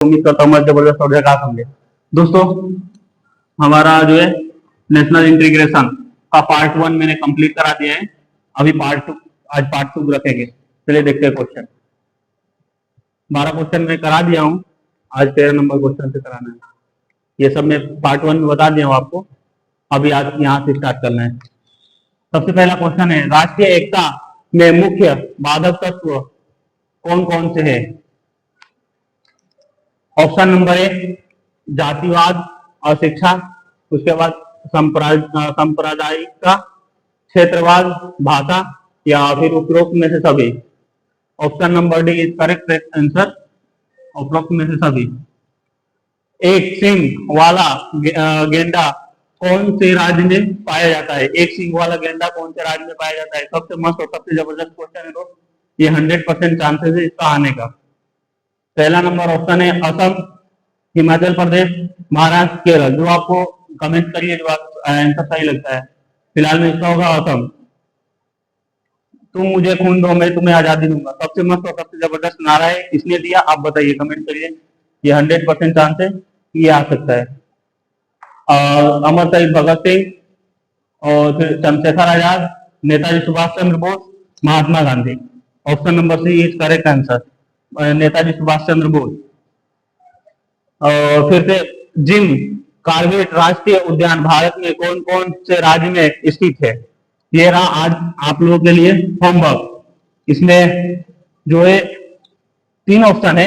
उम्मीद करता हूँ जबरदस्त और जगह होंगे। दोस्तों, हमारा जो है नेशनल इंटीग्रेशन का पार्ट 1 मैंने कंप्लीट करा दिया है। अभी पार्ट 2, आज पार्ट 2 रखेंगे। चलिए देखते हैं क्वेश्चन। 12 क्वेश्चन मैं करा दिया हूँ, आज 13 नंबर क्वेश्चन से कराना है। ये सब मैं पार्ट 1 में बता दिया हूँ आपको, अभी आज यहाँ से स्टार्ट करना है। सबसे पहला क्वेश्चन है, राष्ट्रीय एकता में मुख्य बाधक तत्व कौन कौन से है? ऑप्शन नंबर 1 जातिवाद, अशिक्षा, उसके बाद सांप्रदायिकता, क्षेत्रवाद, भाषा, या फिर उपरोक्त में से सभी। Option number D is correct answer, उपरोक्त में से सभी। एक सिंह वाला गेंडा कौन से राज्य में पाया जाता है? एक सिंह वाला गेंडा कौन से राज्य में पाया जाता है? सबसे मस्त और सबसे जबरदस्त क्वेश्चन है दोस्त, ये 100% चांसेस है इसका आने का। पहला नंबर ऑप्शन है असम, हिमाचल प्रदेश, महाराष्ट्र, केरल। जो आपको कमेंट करिए जो आंसर सही लगता है। फिलहाल में इसका होगा असम। तुम मुझे खून दो, मैं तुम्हें आजादी दूंगा। सबसे मस्त और सबसे जबरदस्त नारा है, किसने दिया आप बताइए, कमेंट करिए। ये 100% चांस है ये आ सकता है। अमर शहीद भगत सिंह और फिर Chandrashekhar Azad, Netaji Subhash Chandra Bose, Mahatma Gandhi. Option number C is correct answer, Netaji Subhash Chandra Bose. फिर से जिम कार्बेट राष्ट्रीय उद्यान भारत में कौन कौन से राज्य में स्थित है? ये रहा आज आप लोगों के लिए होमवर्क। इसमें जो है 3 ऑप्शन है,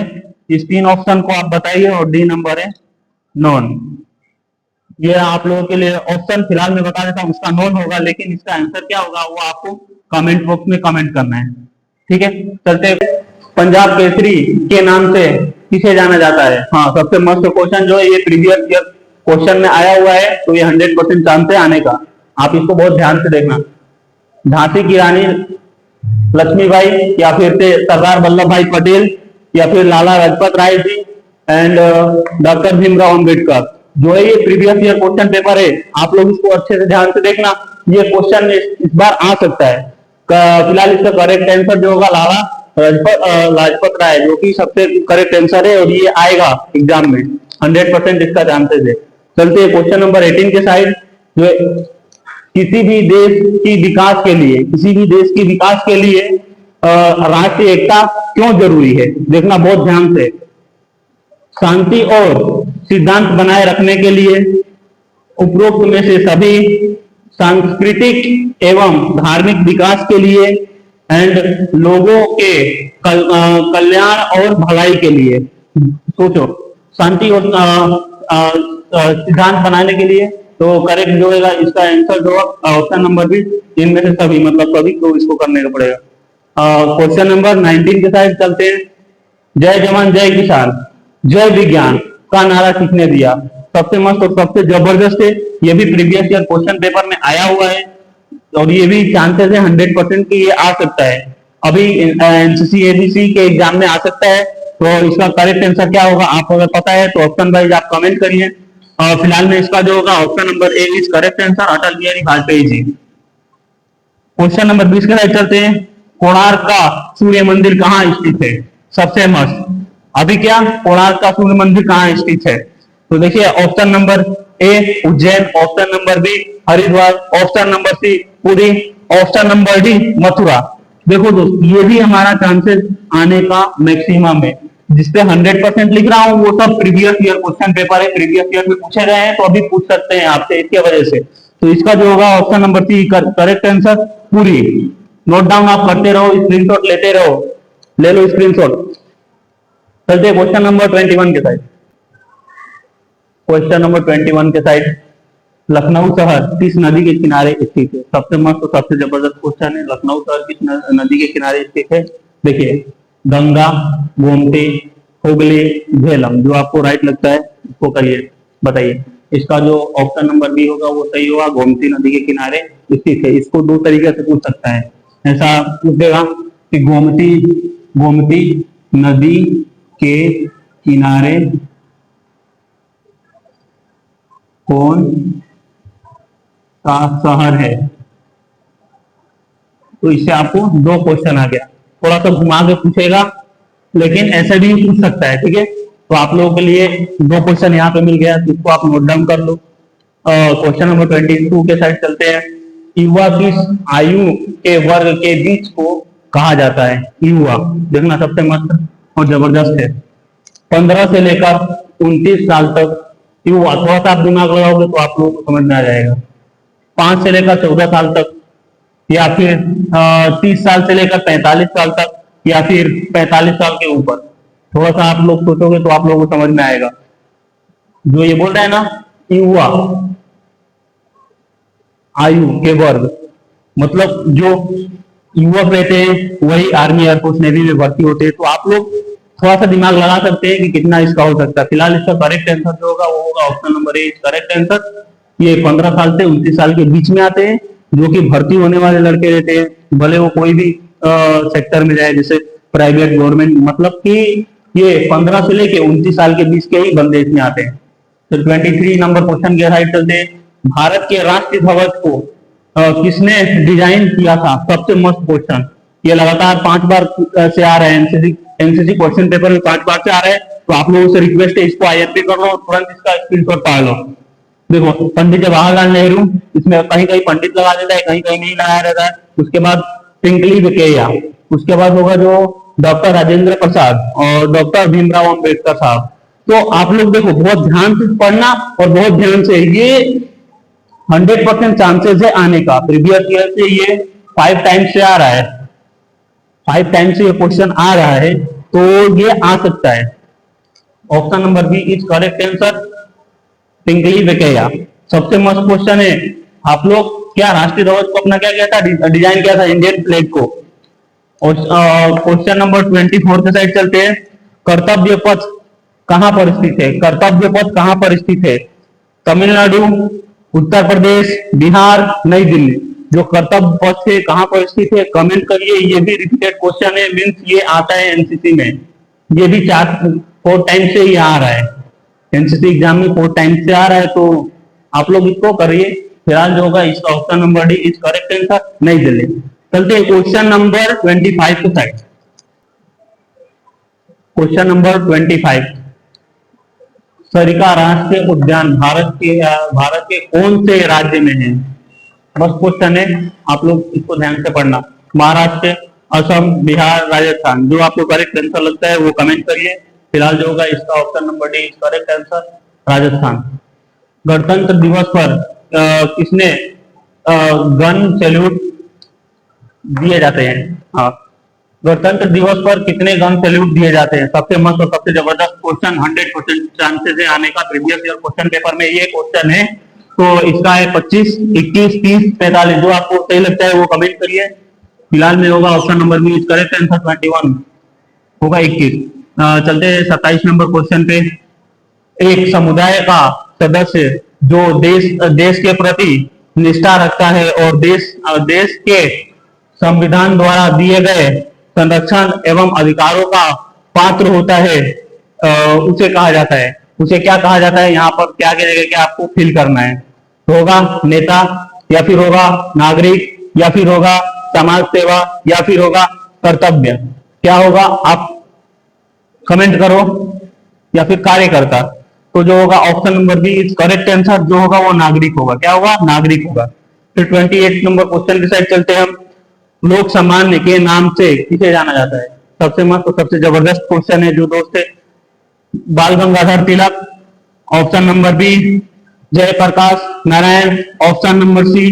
इस 3 ऑप्शन को आप बताइए और डी नंबर है नॉन। ये आप लोगों के लिए ऑप्शन फिलहाल मैं बता देता हूँ, उसका नॉन होगा, लेकिन इसका आंसर क्या होगा वो आपको कमेंट बॉक्स में कमेंट करना है। ठीक है, चलते। पंजाब केसरी के नाम से किसे जाना जाता है? हाँ, सबसे मस्त क्वेश्चन जो है ये प्रीवियस ईयर क्वेश्चन में आया हुआ है, तो ये 100% चांस है आने का। आप इसको बहुत ध्यान से देखना। झांसी की रानी लक्ष्मीबाई, या फिर से सरदार वल्लभ भाई पटेल, या फिर लाला लाजपत राय जी एंड डॉक्टर भीमराव अम्बेडकर। जो है ये प्रीवियस ईयर क्वेश्चन पेपर है, आप लोग इसको अच्छे से ध्यान से देखना। ये क्वेश्चन इस बार आ सकता है। फिलहाल इसका करेक्ट आंसर जो होगा लाला लाजपत राय, जो कि सबसे करेक्ट आंसर है, और ये आएगा एग्जाम में 100% इसका चांसेस है। चलते हैं क्वेश्चन नंबर 18 के साइड। जो किसी भी देश की विकास के लिए, किसी भी देश की विकास के लिए राष्ट्रीय एकता क्यों जरूरी है? देखना बहुत ध्यान से। शांति और सिद्धांत बनाए रखने के लिए, उपरोक्त में से सभी, सांस्कृतिक एवं धार्मिक विकास के लिए, एंड लोगों के कल्याण और भलाई के लिए। सोचो, शांति और सिद्धांत बनाने के लिए, तो करेक्ट जो होगा इसका आंसर जो ऑप्शन नंबर भी, इनमें से सभी, मतलब सभी को इसको करने का पड़ेगा। क्वेश्चन नंबर 19 के साइड चलते हैं। जय जवान जय किसान जय विज्ञान का नारा किसने दिया? सबसे मस्त और सबसे जबरदस्त है, ये भी प्रीवियस ईयर क्वेश्चन पेपर में आया हुआ है, और ये भी चांसेस है 100% की ये आ सकता है। अभी एनसीसी एबीसी के एग्जाम में आ सकता है, तो इसका करेक्ट आंसर क्या होगा आपको अगर पता है तो ऑप्शन वाइज आप कमेंट करिए। और फिलहाल में इसका जो होगा option number A is correct answer, Atal Bihari Vajpayee ji. Question number 20 के साइड चलते हैं। कोणार्क का सूर्य मंदिर कहाँ स्थित है? सबसे मस्त। अभी क्या, कोणार्क का सूर्य मंदिर कहाँ स्थित है? तो देखिए, option number A Ujjain, option number B Haridwar, option number C Puri, option number D Mathura. देखो दोस्त, ये भी हमारा चांसेस आने का मैक्सिमम है। जिसपे 100% लिख रहा हूँ वो सब प्रीवियस ईयर क्वेश्चन पेपर है, प्रीवियस ईयर में पूछे गए हैं, तो अभी पूछ सकते हैं आपसे इसके वजह से। तो इसका जो होगा option number C correct answer Puri. Note down आप करते रहो, स्क्रीनशॉट लेते रहो, ले लो स्क्रीनशॉट। चलते क्वेश्चन नंबर 21 के साइड। क्वेश्चन नंबर 21 के साइड, लखनऊ शहर किस नदी के किनारे स्थित है? सबसे मस्त और सबसे जबरदस्त क्वेश्चन है, लखनऊ शहर किस नदी के किनारे स्थित है? देखिए, गंगा, गोमती, हुगली, झेलम। जो आपको राइट लगता है उसको करिए, बताइए। इसका जो ऑप्शन नंबर बी होगा वो सही होगा, गोमती नदी के किनारे स्थित है। इसको 2 तरीके से पूछ सकता है, ऐसा पूछ देगा कि गोमती नदी के किनारे कौन सा शहर है? तो इससे आपको 2 क्वेश्चन आ गया। थोड़ा सा घुमा के पूछेगा, लेकिन ऐसे भी पूछ सकता है। ठीक है, तो आप लोगों के लिए दो क्वेश्चन यहाँ पे मिल गया, इसको आप नोट डाउन कर लो। क्वेश्चन नंबर 22 के साइड चलते हैं। युवा किस आयु के वर्ग के बीच को कहा जाता है? युवा, देखना सबसे मस्त और जबरदस्त है। 15 से लेकर 29 साल तक युवा, थोड़ा सा आप दिमाग लगाओगे तो आप लोगों को समझ में आ जाएगा। 5 से लेकर 14 साल तक, या फिर 30 साल से लेकर 45 साल तक, या फिर 45 साल के ऊपर। थोड़ा सा आप लोग सोचोगे तो आप लोगों को समझ में आएगा। जो ये बोल रहा है ना, युवा आयु के वर्ग, मतलब जो युवक रहते हैं वही आर्मी, एयरफोर्स, नेवी में भर्ती होते हैं। तो आप लोग थोड़ा सा दिमाग लगा सकते हैं कि कितना इसका हो सकता है। फिलहाल इसका करेक्ट आंसर जो होगा वो होगा ऑप्शन नंबर ए, करेक्ट आंसर। ये 15 साल से 29 साल के बीच में आते हैं, जो कि भर्ती होने वाले लड़के रहते हैं, भले वो कोई भी सेक्टर में जाए, जैसे प्राइवेट, गवर्नमेंट, मतलब कि ये 15 से लेके 29 साल के बीच के ही बंदे इसमें आते हैं। तो 23 नंबर क्वेश्चन के राइट चलते हैं। भारत के राष्ट्रीय ध्वज को किसने डिजाइन किया था? सबसे मस्त क्वेश्चन, ये लगातार 5 बार से आ रहे हैं, एनसीसी क्वेश्चन पेपर में 5 बार से आ रहे हैं। तो आप लोगों से रिक्वेस्ट है, इसको आईएमपी कर लो, तुरंत इसका स्क्रीनशॉट पा लो। देखो, पंडित जवाहरलाल नेहरू, इसमें कहीं कहीं पंडित लगा देता है, कहीं कहीं नहीं लगाया रहता है। उसके बाद पिंगली वेंकैया, उसके बाद होगा जो डॉक्टर राजेंद्र प्रसाद और डॉक्टर भीमराव अम्बेडकर साहब। तो आप लोग देखो, बहुत ध्यान से पढ़ना और बहुत ध्यान से, ये 100% चांसेस है आने का। प्रीवियस ईयर से ये 5 टाइम्स से आ रहा है, 5 टाइम्स से ये क्वेश्चन आ रहा है, तो ये आ सकता है। Option number B is correct answer, Pingali Venkayya. सबसे मस्त क्वेश्चन है। आप लोग क्या राष्ट्रीय ध्वज को अपना क्या किया था? डिजाइन किया था, इंडियन फ्लैग को। और क्वेश्चन नंबर 24 के साइड चलते हैं। कर्तव्य पथ कहां पर स्थित है? कर्तव्य पथ कहां पर स्थित है? तमिलनाडु, उत्तर प्रदेश, बिहार, नई दिल्ली। जो कर्तव्य पथ है कहां पर स्थित है, कमेंट करिए। ये भी रिपीटेड क्वेश्चन है, मीन्स ये आता है एनसीसी में, ये भी 4 टाइम से ही आ रहा है, एनसीसी एग्जाम में 4 टाइम से आ रहा है। तो आप लोग इसको करिए। फिलहाल जो होगा इसका option number D is correct answer, नई दिल्ली। चलते हैं क्वेश्चन नंबर 25 के साइड। क्वेश्चन नंबर 25, सरिका राष्ट्रीय उद्यान भारत के कौन से राज्य में है? बस क्वेश्चन है, आप लोग इसको ध्यान से पढ़ना। महाराष्ट्र, असम, बिहार, राजस्थान। जो आपको करेक्ट आंसर लगता है वो कमेंट करिए। फिलहाल जो होगा इसका option number D is correct answer, Rajasthan. गणतंत्र दिवस पर किसने गन सैल्यूट दिए जाते हैं? हाँ, गणतंत्र दिवस पर कितने गन सैल्यूट दिए जाते हैं? सबसे मस्त और सबसे जबरदस्त क्वेश्चन, 100% चांसेस है आने का। प्रीवियस ईयर क्वेश्चन पेपर में ये क्वेश्चन है। तो इसका है 25, 21, 30, 45। जो आपको सही लगता है वो कमेंट करिए। फिलहाल में होगा option number B is correct answer, 21 होगा 21। चलते हैं 27 नंबर क्वेश्चन पे। एक समुदाय का सदस्य जो देश के प्रति निष्ठा रखता है और देश के संविधान द्वारा दिए गए संरक्षण एवं अधिकारों का पात्र होता है, उसे कहा जाता है। उसे क्या कहा जाता है? यहाँ पर क्या करेगा, क्या आपको फिल करना है। तो होगा नेता, या फिर होगा नागरिक, या फिर होगा समाज सेवा, या फिर होगा कर्तव्य। क्या होगा आप कमेंट करो, या फिर कार्यकर्ता। तो जो होगा option number B is correct answer, जो होगा वो नागरिक होगा। क्या होगा? नागरिक होगा। फिर 28 नंबर क्वेश्चन की साइड चलते हैं हम। लोक सामान्य के नाम से किसे जाना जाता है? सबसे मस्त और सबसे जबरदस्त क्वेश्चन है जो दोस्त है। Bal Gangadhar Tilak, option number B Jayaprakash Narayan, option number C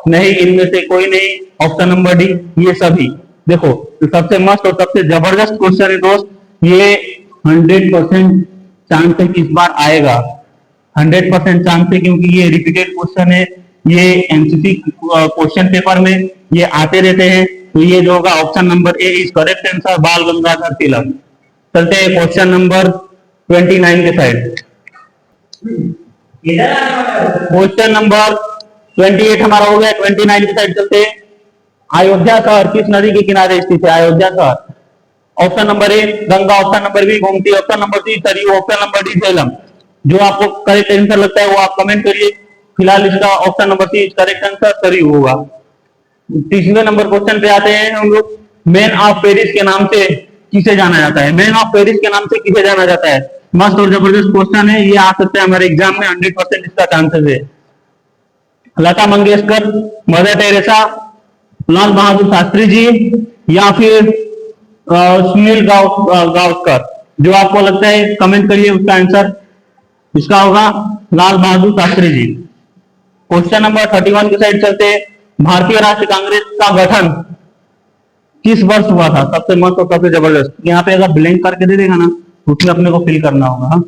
नहीं, इनमें से कोई नहीं, ऑप्शन नंबर डी ये सभी। देखो, तो सबसे मस्त और सबसे जबरदस्त क्वेश्चन है दोस्त, ये 100% चांस है कि इस बार आएगा। 100% चांस है, क्योंकि ये रिपीटेड क्वेश्चन है, ये एमसीसी क्वेश्चन पेपर में ये आते रहते हैं। तो ये जो होगा option number A is correct answer, बाल गंगाधर तिलक। चलते हैं क्वेश्चन नंबर 29 के साइड। क्वेश्चन नंबर 28 हमारा हो गया, 29 की साइड चलते हैं। अयोध्या शहर किस नदी के किनारे स्थित है? अयोध्या शहर, option number A Ganga, option number B Gomti, option number C Saryu, option number D Jhelum. जो आपको करेक्ट आंसर लगता है वो आप कमेंट करिए। फिलहाल इसका option number C correct answer Saryu होगा। 30वें नंबर क्वेश्चन पे आते हैं हम लोग। मैन ऑफ पेरिस के नाम से किसे जाना जाता है? मैन ऑफ पेरिस के नाम से किसे जाना जाता है? मस्त और जबरदस्त क्वेश्चन है, ये आ सकता है हमारे एग्जाम में, 100% इसका चांसेस है। लता मंगेशकर, मदर टेरेसा, लाल बहादुर शास्त्री जी, या फिर सुनील गावस्कर, जो आपको लगता है कमेंट करिए उसका आंसर। इसका होगा लाल बहादुर शास्त्री जी। क्वेश्चन नंबर 31 की साइड चलते हैं। भारतीय राष्ट्रीय कांग्रेस का गठन किस वर्ष हुआ था? सबसे मस्त और सबसे जबरदस्त। यहाँ पे अगर ब्लैंक करके दे देगा ना, उसमें अपने को फिल करना होगा। हाँ,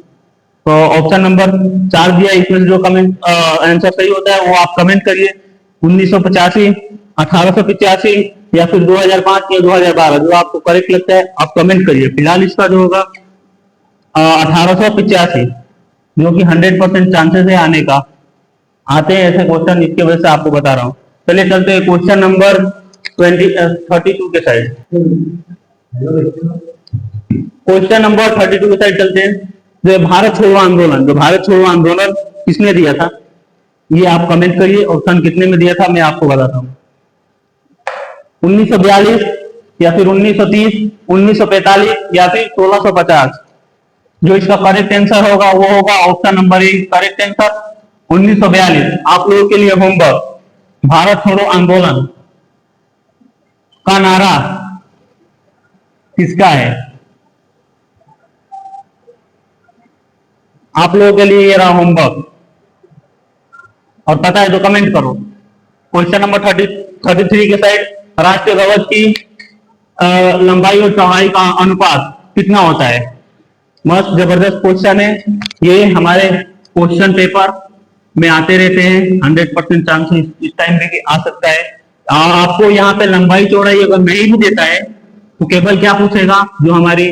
तो ऑप्शन नंबर 4 दिया, इसमें से जो कमेंट आंसर सही होता है वो आप कमेंट करिए। 1985, 1885 या फिर 2005 या 2012, जो आपको करेक्ट लगता है आप कमेंट करिए। फिलहाल इसका जो होगा 1885, जो कि 100% चांसेस है आने का। आते हैं ऐसे क्वेश्चन, इसके वजह से आपको बता रहा हूँ। चलिए चलते हैं क्वेश्चन नंबर 32 के साइड। क्वेश्चन नंबर 32 के साइड चलते हैं। जो भारत छोड़ो आंदोलन, किसने दिया था? ये आप कमेंट करिए। ऑप्शन कितने में दिया था मैं आपको बताता हूँ। 1942 या फिर 1930, 1945 या फिर 1650। जो इसका करेक्ट आंसर होगा वो होगा ऑप्शन नंबर ए, करेक्ट आंसर 1942। आप लोगों के लिए होमवर्क, भारत छोड़ो आंदोलन का नारा किसका है? आप लोगों के लिए ये रहा होमवर्क, और पता है तो कमेंट करो। क्वेश्चन नंबर 33 के साइड, राष्ट्रीय ध्वज की लंबाई और चौड़ाई का अनुपात कितना होता है? मस्त जबरदस्त क्वेश्चन है ये, हमारे क्वेश्चन पेपर में आते रहते हैं। 100% चांसेस इस टाइम पे आ सकता है। आपको यहाँ पे लंबाई चौड़ाई अगर नहीं भी देता है तो केवल क्या पूछेगा, जो हमारी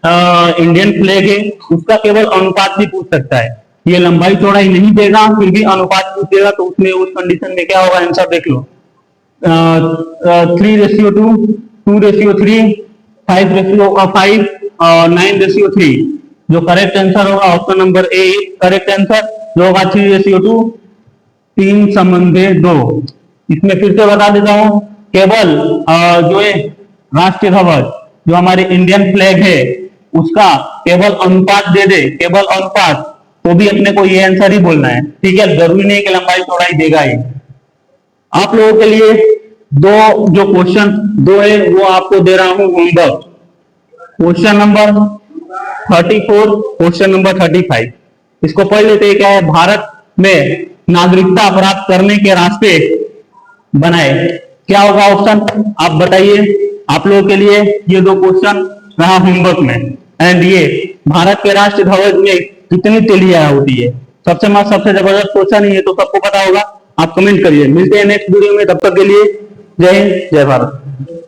इंडियन फ्लैग है उसका केवल अनुपात भी पूछ सकता है। ये लंबाई चौड़ाई नहीं देगा, फिर भी अनुपात पूछेगा, तो उसमें उस कंडीशन में क्या होगा आंसर देख लो। 3:2, 2:3, 5:5, 9:3। जो करेक्ट आंसर होगा ऑप्शन नंबर ए, करेक्ट आंसर जो होगा 3:2, 3/2। इसमें फिर से बता देता हूं, केवल जो है राष्ट्रीय ध्वज, जो हमारी इंडियन फ्लैग है उसका केवल अनुपात दे दे, केवल अनुपात, तो भी अपने को ये आंसर ही बोलना है। ठीक है, जरूरी नहीं कि लंबाई चौड़ाई देगा ही। आप लोगों के लिए जो क्वेश्चन दो है वो आपको दे रहा हूं homework. Question number 34, question number 35। इसको पढ़ लेते हैं। क्या है? भारत में नागरिकता प्राप्त करने के रास्ते बनाए। क्या होगा ऑप्शन आप बताइए। आप लोगों के लिए ये दो क्वेश्चन रहा होमवर्क में। एंड ये भारत के राष्ट्रीय ध्वज में कितनी तिलियां होती है? सबसे मस्त सबसे जबरदस्त क्वेश्चन है ये, तो सबको पता होगा। आप कमेंट करिए। मिलते हैं नेक्स्ट वीडियो में, तब तक के लिए जय हिंद, जय भारत।